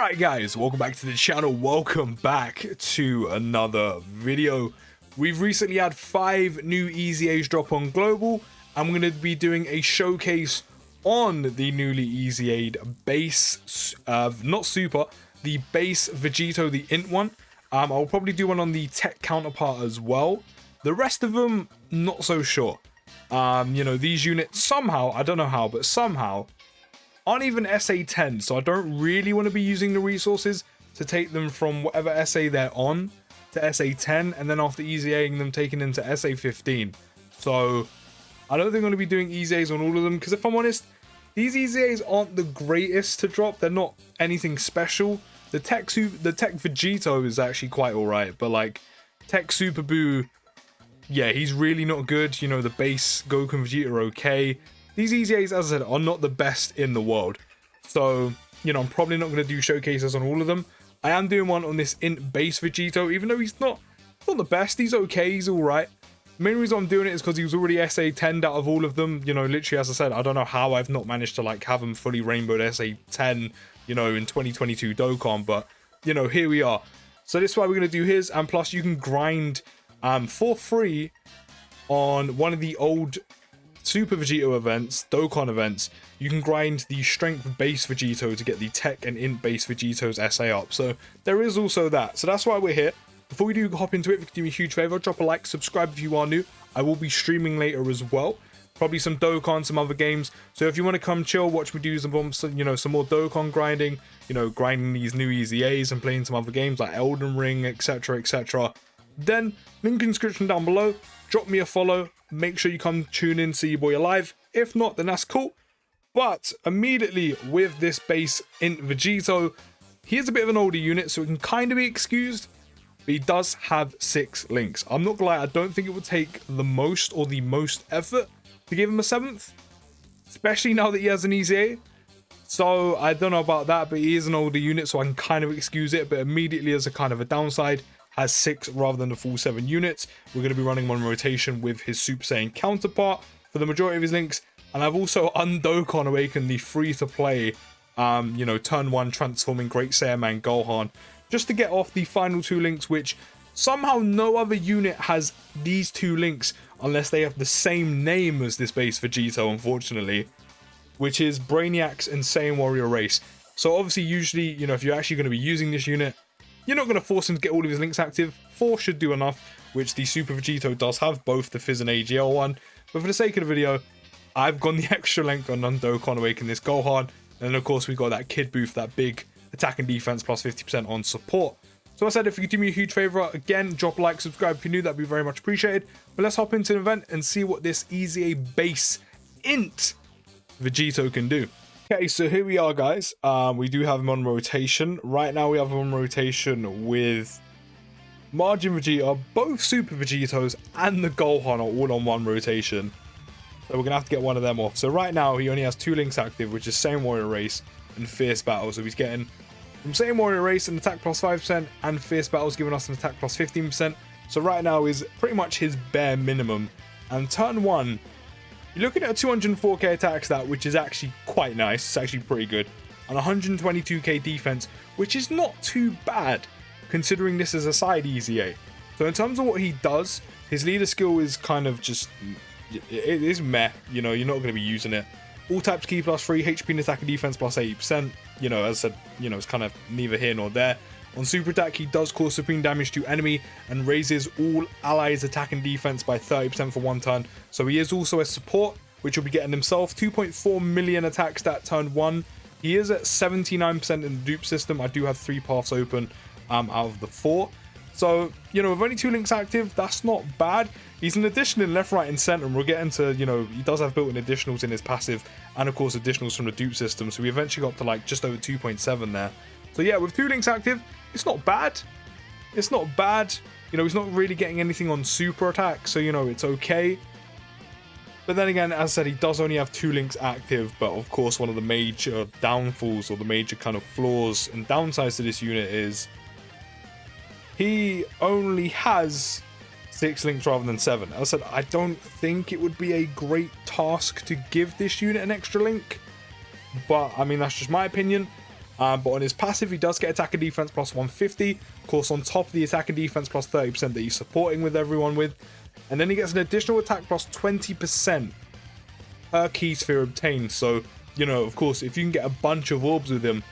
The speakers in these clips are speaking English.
Alright guys, welcome back to the channel, welcome back to another video. We've recently had 5 new EZAs drop on Global. I'm going to be doing a showcase on the newly EZA'd base, not super, the base Vegito, the INT one. I'll probably do one on the tech counterpart as well. The rest of them, not so sure. You know, these units somehow, I don't know how, but somehow aren't even SA10, so I don't really want to be using the resources to take them from whatever SA they're on to SA10, and then after EZAing them, taking them to SA15. So I don't think I'm going to be doing EZAs on all of them, because if I'm honest, these EZAs aren't the greatest to drop. They're not anything special. The tech Vegito is actually quite alright, but like Tech Super Buu, yeah, he's really not good. You know, the base Goku and Vegeta are okay. These EZAs, as I said, are not the best in the world. So, you know, I'm probably not going to do showcases on all of them. I am doing one on this INT base Vegito, even though he's not the best. He's okay, he's alright. The main reason I'm doing it is because he was already SA10 out of all of them. You know, literally, as I said, I don't know how I've not managed to, like, have him fully rainbowed SA10, you know, in 2022 Dokkan. But, you know, here we are. So this is why we're going to do his. And plus, you can grind for free on one of the old Super Vegito events, Dokkan events. You can grind the strength base Vegito to get the tech and INT base Vegito's SA up. So there is also that. So that's why we're here. Before we do hop into it, if you could do me a huge favor, drop a like, subscribe if you are new. I will be streaming later as well. Probably some Dokkan, some other games. So if you want to come chill, watch me do some more Dokkan grinding, you know, grinding these new EZAs and playing some other games like Elden Ring, etc, etc. Then link in the description down below. Drop me a follow. Make sure you come tune in, see your boy alive. If not, then that's cool. But immediately with this base INT Vegito, he is a bit of an older unit, so it can kind of be excused. But he does have 6 links. I'm not gonna lie, I don't think it would take the most effort to give him a 7th. Especially now that he has an EZA. So I don't know about that, but he is an older unit, so I can kind of excuse it. But immediately as a kind of a downside, has 6 rather than the full 7 units. We're going to be running one rotation with his Super Saiyan counterpart for the majority of his links. And I've also Dokkan awakened the free-to-play, you know, turn 1 transforming Great Saiyaman Gohan, just to get off the final 2 links, which somehow no other unit has these 2 links unless they have the same name as this base Vegito, unfortunately, which is Brainiac's Insane Warrior Race. So obviously, usually, you know, if you're actually going to be using this unit, you're not going to force him to get all of his links active. 4 should do enough, which the Super Vegito does have, both the Fizz and AGL one. But for the sake of the video, I've gone the extra length on Dokkan Awaken this Gohan. And then, of course, we got that Kid booth, that big attack and defense plus 50% on support. So I said, if you could do me a huge favor, again, drop a like, subscribe if you're new, that'd be very much appreciated. But let's hop into the event and see what this EZA base INT Vegito can do. Okay, so here we are, guys. We do have him on rotation. Right now, we have him on rotation with Margin Vegeta, both Super Vegetos, and the Gohan are all on one rotation. So we're going to have to get one of them off. So right now, he only has 2 links active, which is Saiyan Warrior Race and Fierce Battle. So he's getting from Saiyan Warrior Race an attack plus 5%, and Fierce Battle's giving us an attack plus 15%. So right now is pretty much his bare minimum. And turn 1, you're looking at a 204k attack stat, which is actually quite nice. It's actually pretty good. And 122k defense, which is not too bad, considering this is a side EZA. So in terms of what he does, his leader skill is kind of just, it is meh. You know, you're not going to be using it. All types key plus 3, HP and attack and defense plus 80%. You know, as I said, you know, it's kind of neither here nor there. On super attack, he does cause supreme damage to enemy and raises all allies attack and defense by 30% for 1 turn. So he is also a support, which will be getting himself 2.4 million attack stat turn 1. He is at 79% in the dupe system. I do have 3 paths open out of the 4. So, you know, with only 2 links active, that's not bad. He's an addition in left, right, and center, and we'll get into, you know, he does have built-in additionals in his passive, and of course additionals from the dupe system. So we eventually got to like just over 2.7 there. So yeah, with 2 links active, it's not bad. It's not bad. You know, he's not really getting anything on super attack, so, you know, it's okay. But then again, as I said, he does only have 2 links active, but of course one of the major downfalls or the major kind of flaws and downsides to this unit is he only has 6 links rather than 7. As I said, I don't think it would be a great task to give this unit an extra link, but I mean, that's just my opinion. But on his passive, he does get attack and defense plus 150. Of course, on top of the attack and defense plus 30% that he's supporting with everyone with. And then he gets an additional attack plus 20% per key sphere obtained. So, you know, of course, if you can get a bunch of orbs with him,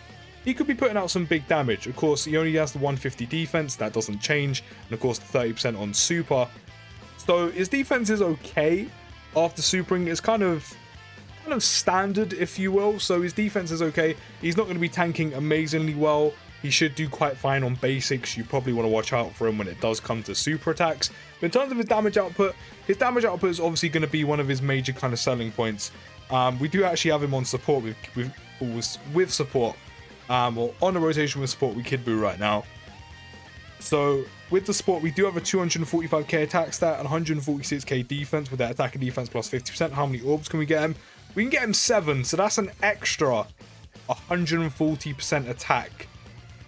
he could be putting out some big damage. Of course, he only has the 150 defense. That doesn't change. And of course, the 30% on super. So his defense is okay after supering. It's kind of standard, if you will. So his defense is okay. He's not going to be tanking amazingly well. He should do quite fine on basics. You probably want to watch out for him when it does come to super attacks. But in terms of his damage output is obviously going to be one of his major kind of selling points. We do actually have him on support with support, or on a rotation with support with Kid Buu right now. So with the support, we do have a 245k attack stat and 146k defense with that attack and defense plus 50%. How many orbs can we get him? We can get him 7, so that's an extra 140% attack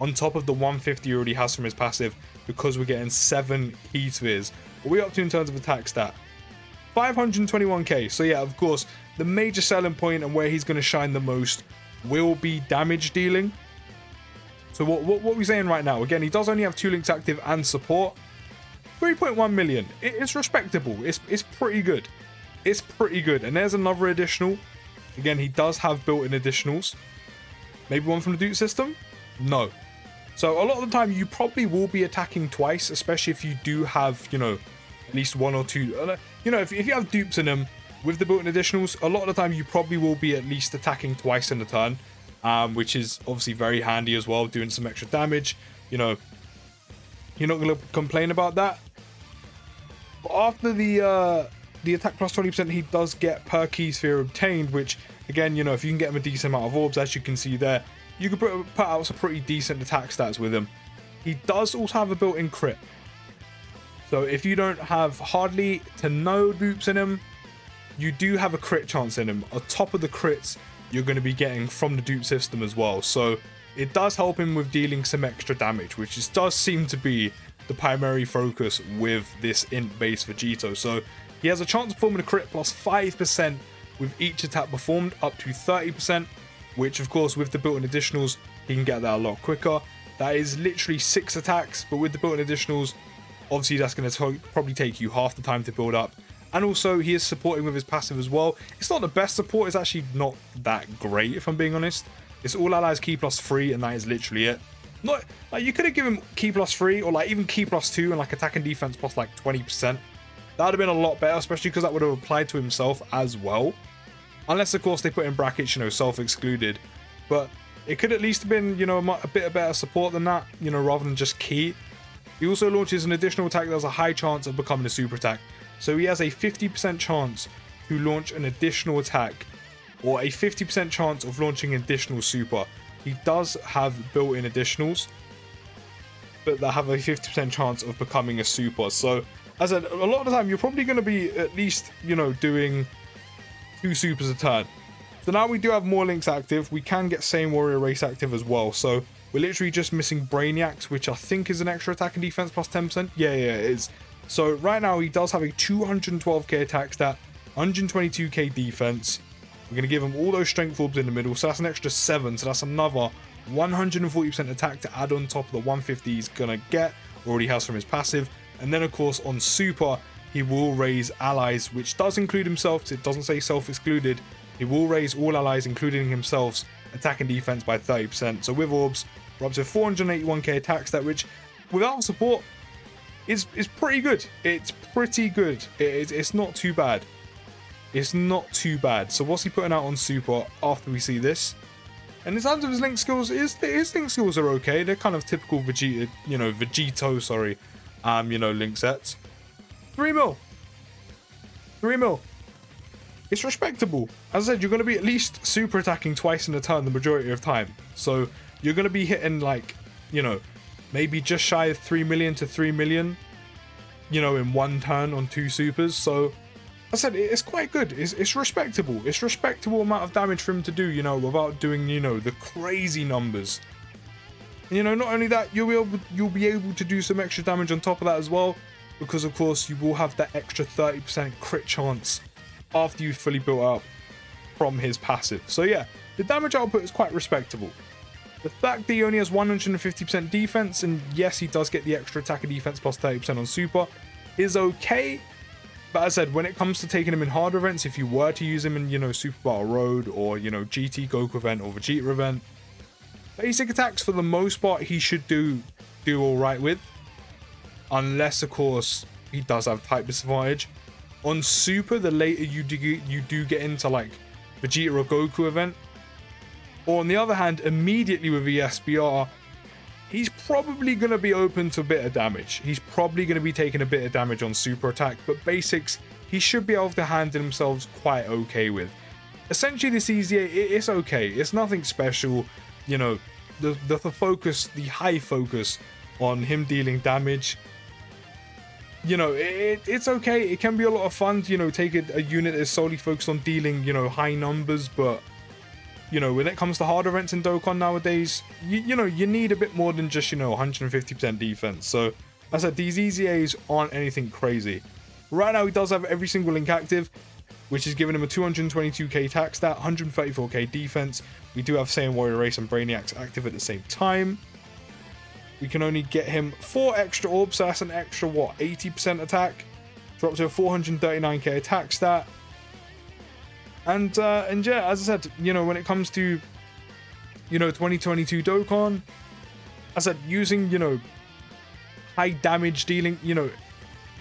on top of the 150 he already has from his passive, because we're getting 7 key spheres. What are we up to in terms of attack stat? 521k. So yeah, of course, the major selling point and where he's going to shine the most will be damage dealing. So what are we saying right now? Again, he does only have 2 links active and support. 3.1 million. It's respectable. It's pretty good. It's pretty good. And there's another additional. Again, he does have built-in additionals. Maybe one from the dupe system? No. So a lot of the time, you probably will be attacking twice, especially if you do have, you know, at least 1 or 2. You know, if you have dupes in them with the built-in additionals, a lot of the time you probably will be at least attacking twice in a turn. Which is obviously very handy as well, doing some extra damage. You know, you're not going to complain about that. But after the attack plus 20%, he does get per key sphere obtained, which, again, you know, if you can get him a decent amount of orbs, as you can see there, you can put out some pretty decent attack stats with him. He does also have a built-in crit. So if you don't have hardly to no dupes in him, you do have a crit chance in him. On top of the crits you're going to be getting from the dupe system as well. So it does help him with dealing some extra damage, which does seem to be the primary focus with this int-based Vegito. So he has a chance of performing a crit plus 5% with each attack performed, up to 30%, which of course with the built-in additionals, he can get that a lot quicker. That is literally 6 attacks, but with the built-in additionals, obviously that's going to probably take you half the time to build up. And also, he is supporting with his passive as well. It's not the best support. It's actually not that great, if I'm being honest. It's all allies key plus 3, and that is literally it. Not like, you could have given him key plus 3, or like even key plus 2, and like attack and defense plus like 20%. That would have been a lot better, especially because that would have applied to himself as well. Unless, of course, they put in brackets, you know, self-excluded. But it could at least have been, you know, a bit of better support than that, you know, rather than just key. He also launches an additional attack that has a high chance of becoming a super attack. So he has a 50% chance to launch an additional attack, or a 50% chance of launching additional super. He does have built-in additionals, but they have a 50% chance of becoming a super. So, as I said, a lot of the time you're probably going to be at least, you know, doing 2 supers a turn. So now we do have more links active. We can get Saiyan Warrior Race active as well. So we're literally just missing Brainiacs, which I think is an extra attack and defense plus 10%. Yeah, it is. So right now he does have a 212k attack stat, 122k defense. We're going to give him all those strength orbs in the middle, so that's an extra 7. So that's another 140% attack to add on top of the 150 he's going to get, already has from his passive. And then of course on super, he will raise allies, which does include himself. So it doesn't say self-excluded. He will raise all allies, including himself's attack and defense by 30%. So with orbs, we're up to 481k attack stat, which without support is pretty good. It's pretty good. It's not too bad. It's not too bad. So what's he putting out on super after we see this? And in terms of his link skills, his link skills are okay. They're kind of typical Vegito, link sets. 3 mil. 3 mil. It's respectable. As I said, you're going to be at least super attacking twice in a turn the majority of time. So you're going to be hitting like, maybe just shy of 3 million to 3 million, in one turn on 2 supers. So I said it's quite good. It's respectable. It's respectable amount of damage for him to do, without doing, the crazy numbers. And, not only that, you'll be able to do some extra damage on top of that as well, because of course you will have that extra 30% crit chance after you've fully built up from his passive. So yeah, the damage output is quite respectable. The fact that he only has 150% defense, and yes, he does get the extra attack and defense plus 30% on super, is okay. But as I said, when it comes to taking him in harder events, if you were to use him in, you know, Super Battle Road or, you know, GT Goku event or Vegeta event, basic attacks for the most part he should do all right with, unless of course he does have type disadvantage. On super, the later you do get into like Vegeta or Goku event, or on the other hand, immediately with ESBR, he's probably going to be open to a bit of damage. He's probably going to be taking a bit of damage on super attack, but basics, he should be able to handle himself quite okay with. Essentially, this EZA, it's okay. It's nothing special. You know, the focus, the high focus on him dealing damage, you know, it's okay. It can be a lot of fun to, you know, take a unit that's solely focused on dealing, you know, high numbers, but you know, when it comes to hard events in Dokkan nowadays, you know, you need a bit more than just, you know, 150% defense. So, as I said, these EZAs aren't anything crazy. Right now, he does have every single link active, which is giving him a 222k attack stat, 134k defense. We do have Saiyan Warrior Race and Brainiacs active at the same time. We can only get him 4 extra orbs, so that's an extra, what, 80% attack? Drop to a 439k attack stat. And yeah, as I said, you know, when it comes to, you know, 2022 Dokkan, as I said, using, you know, high damage dealing, you know,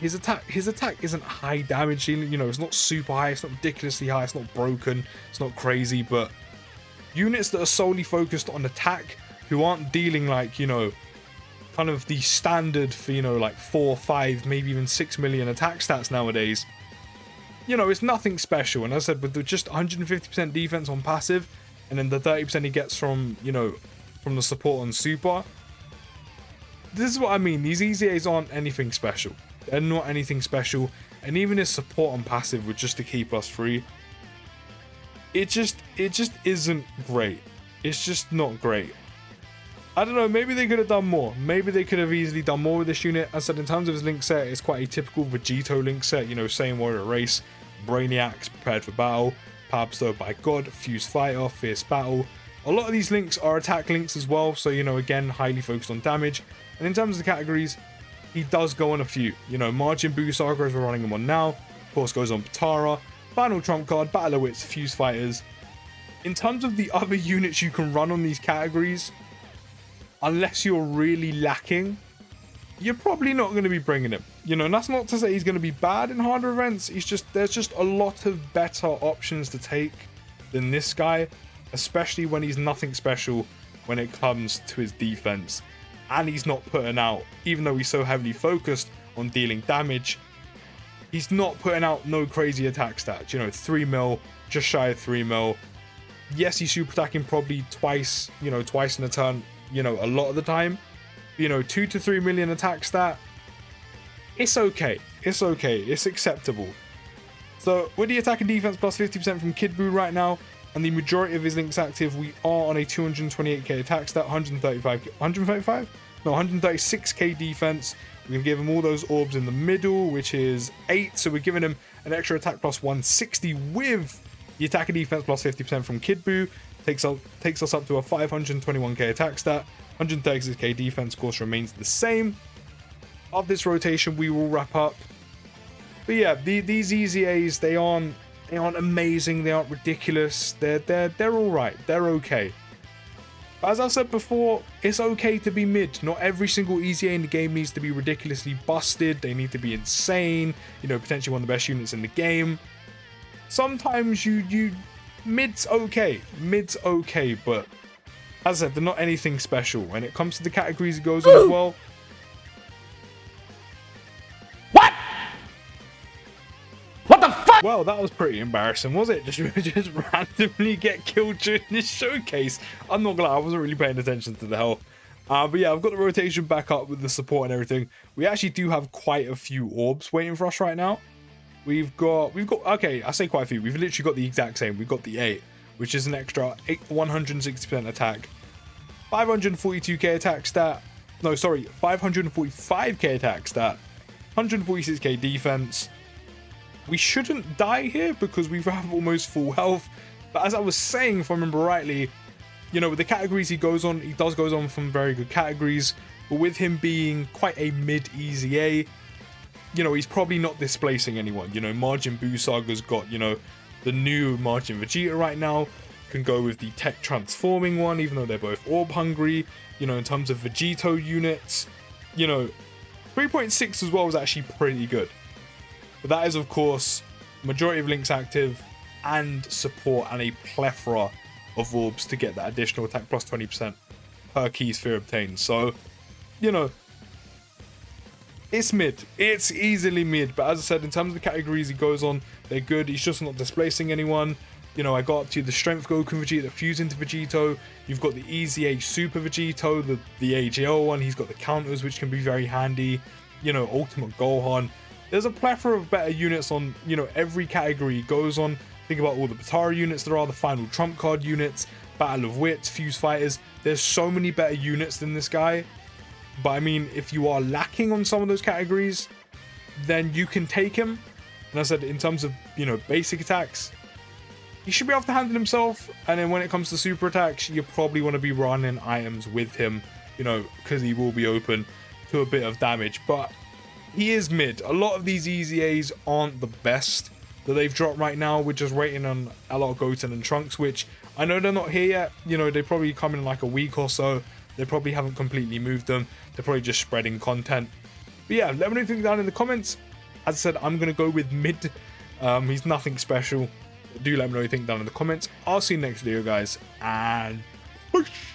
his attack isn't high damage dealing, you know, it's not super high, it's not ridiculously high, it's not broken, it's not crazy, but units that are solely focused on attack, who aren't dealing like, you know, kind of the standard for, you know, like 4, 5, maybe even 6 million attack stats nowadays, you know, it's nothing special. And as I said, with just 150% defense on passive, and then the 30% he gets from, you know, from the support on super, this is what I mean. These EZAs aren't anything special. They're not anything special. And even his support on passive with just to keep us free, it just isn't great. It's just not great. I don't know, maybe they could have done more. Maybe they could have easily done more with this unit. As I said, in terms of his link set, it's quite a typical Vegito link set. You know, Saiyan Warrior Race, Brainiacs, Prepared for Battle, Power Bestowed by God, Fused Fighter, Fierce Battle. A lot of these links are attack links as well, so, you know, again, highly focused on damage. And in terms of the categories, he does go on a few. You know, Margin Buu Saga, as we're running him on now, of course, goes on Patara, Final Trump Card, Battle of Wits, Fused Fighters. In terms of the other units you can run on these categories, unless you're really lacking, you're probably not going to be bringing him. You know, and that's not to say he's going to be bad in harder events. There's just a lot of better options to take than this guy, especially when he's nothing special when it comes to his defense. And he's not putting out, even though he's so heavily focused on dealing damage, he's not putting out no crazy attack stats. You know, 3 mil, just shy of 3 mil. Yes, he's super attacking probably twice, you know, twice in a turn, you know, a lot of the time. You know, 2 to 3 million attack stat, it's okay. It's okay. It's acceptable. So with the attack and defense plus 50% from Kid Buu right now, and the majority of his links active, we are on a 228k attack stat, 136k defense. We're going to give him all those orbs in the middle, which is 8. So we're giving him an extra attack plus 160 with the attack and defense plus 50% from Kid Buu. Takes us up to a 521k attack stat. 136k defense, of course, remains the same. Of this rotation, we will wrap up. But yeah, these EZAs, they aren't amazing, they aren't ridiculous. They're all right. They're okay. As I've said before, it's okay to be mid. Not every single EZA in the game needs to be ridiculously busted. They need to be insane. You know, potentially one of the best units in the game. Sometimes mid's okay. Mid's okay, but as I said, they're not anything special. When it comes to the categories it goes on as well. What the fuck? Well, that was pretty embarrassing, was it? Just randomly get killed during this showcase. I'm not gonna lie, I wasn't really paying attention to the health. But yeah, I've got the rotation back up with the support and everything. We actually do have quite a few orbs waiting for us right now. We've got okay, I say quite a few. We've literally got the exact same. We've got the 8, which is an extra 160% attack, 542k attack stat. No, sorry, 545k attack stat, 146k defense. We shouldn't die here because we have almost full health. But as I was saying, if I remember rightly, you know, with the categories he goes on, he does goes on from very good categories, but with him being quite a mid EZA, you know, he's probably not displacing anyone. You know, Majin Buu Saga's got, you know, the new Majin Vegeta right now, can go with the tech transforming one, even though they're both orb hungry. You know, in terms of Vegito units, you know, 3.6 as well is actually pretty good. But that is, of course, majority of links active and support and a plethora of orbs to get that additional attack plus 20% per key sphere obtained. So, you know, it's mid. It's easily mid. But as I said, in terms of the categories he goes on, they're good. He's just not displacing anyone. You know, I got up to the Strength Goku Vegeta that fused into Vegito. You've got the EZA Super Vegito, the AGL one. He's got the counters, which can be very handy. You know, Ultimate Gohan. There's a plethora of better units on, you know, every category he goes on. Think about all the Batara units there are, the Final Trump Card units, Battle of Wits, Fuse Fighters. There's so many better units than this guy. But I mean, if you are lacking on some of those categories, then you can take him. And as I said, in terms of, you know, basic attacks, he should be able to handle himself. And then when it comes to super attacks, you probably want to be running items with him, you know, because he will be open to a bit of damage. But he is mid. A lot of these EZAs aren't the best that they've dropped right now. We're just waiting on a lot of Goten and Trunks, which I know they're not here yet. You know, they probably come in like a week or so. They probably haven't completely moved them. They're probably just spreading content. But yeah, let me know what you think down in the comments. As I said, I'm going to go with mid. He's nothing special. Do let me know what you think down in the comments. I'll see you next video, guys, and peace.